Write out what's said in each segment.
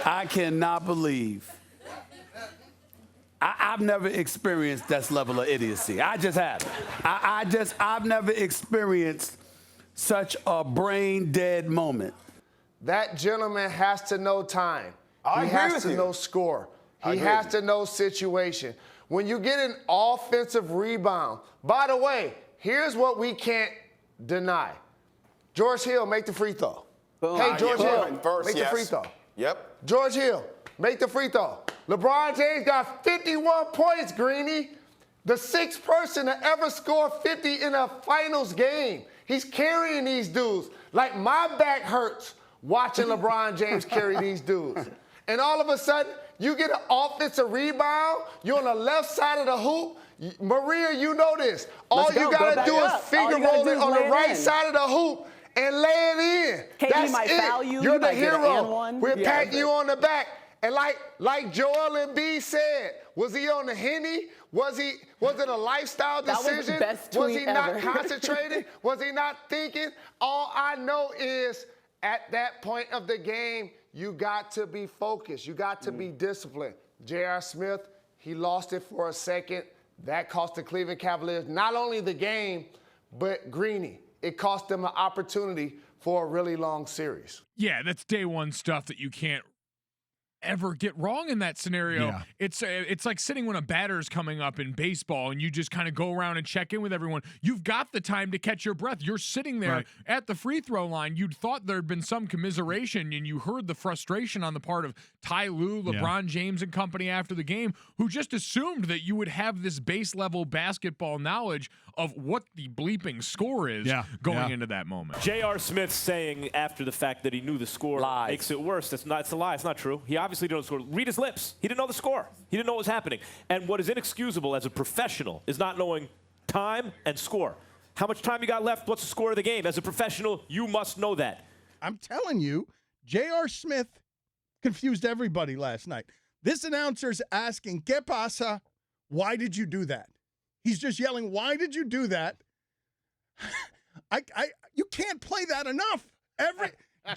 I cannot believe. I've never experienced that level of idiocy. I just haven't. I've never experienced such a brain-dead moment. That gentleman has to know time. He has to know score. He has to know situation. When you get an offensive rebound, by the way, here's what we can't deny. George Hill, make the free throw. Hey, George Hill, make the free throw. Yep. George Hill, make the free throw. LeBron James got 51 points, Greeny. The sixth person to ever score 50 in a finals game. He's carrying these dudes. Like, my back hurts watching LeBron James carry these dudes. And all of a sudden, you get an offensive rebound. You're on the left side of the hoop. Maria, you know this. All you got to do is finger roll it on the right side of the hoop and lay it in. That's might it. Foul you. You're the might hero. We're patting you on the back. And like Joel Embiid said, was he on the Henny? Was it a lifestyle decision? Was he not concentrated? Was he not thinking? All I know is at that point of the game, you got to be focused. You got to be disciplined. J.R. Smith, he lost it for a second. That cost the Cleveland Cavaliers not only the game, but Greeny. It cost them an opportunity for a really long series. Yeah, that's day one stuff that you can't ever get wrong in that scenario. Yeah. It's like sitting when a batter's coming up in baseball and you just kind of go around and check in with everyone. You've got the time to catch your breath. You're sitting there at the free throw line. You'd thought there'd been some commiseration, and you heard the frustration on the part of Ty Lue, LeBron James and company after the game, who just assumed that you would have this base level basketball knowledge of what the bleeping score is going into that moment. J.R. Smith saying after the fact that he knew the score makes it worse. It's a lie. It's not true. He obviously didn't know the score. Read his lips. He didn't know the score. He didn't know what was happening. And what is inexcusable as a professional is not knowing time and score. How much time you got left? What's the score of the game? As a professional, you must know that. I'm telling you, J.R. Smith confused everybody last night. This announcer's asking, ¿Qué pasa? Why did you do that? He's just yelling, why did you do that? You can't play that enough.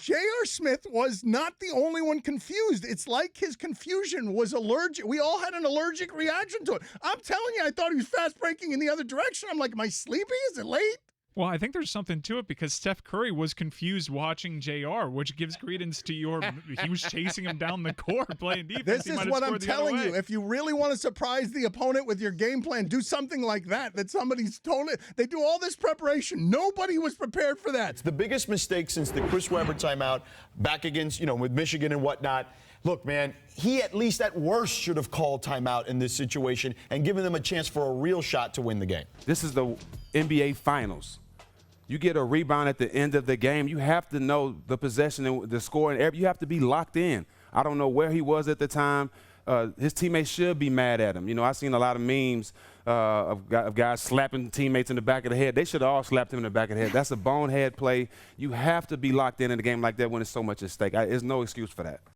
J.R. Smith was not the only one confused. It's like his confusion was allergic. We all had an allergic reaction to it. I'm telling you, I thought he was fast breaking in the other direction. I'm like, am I sleepy? Is it late? Well, I think there's something to it because Steph Curry was confused watching JR, which gives credence to your he was chasing him down the court playing defense. This is what I'm telling you. If you really want to surprise the opponent with your game plan, do something like that somebody's told it. They do all this preparation. Nobody was prepared for that. It's the biggest mistake since the Chris Webber timeout back against, with Michigan and whatnot. Look, man, he at least at worst should have called timeout in this situation and given them a chance for a real shot to win the game. This is the NBA Finals. You get a rebound at the end of the game, you have to know the possession and the score, and you have to be locked in. I don't know where he was at the time. His teammates should be mad at him. I've seen a lot of memes of guys slapping teammates in the back of the head. They should have all slapped him in the back of the head. That's a bonehead play. You have to be locked in a game like that when there's so much at stake. There's no excuse for that.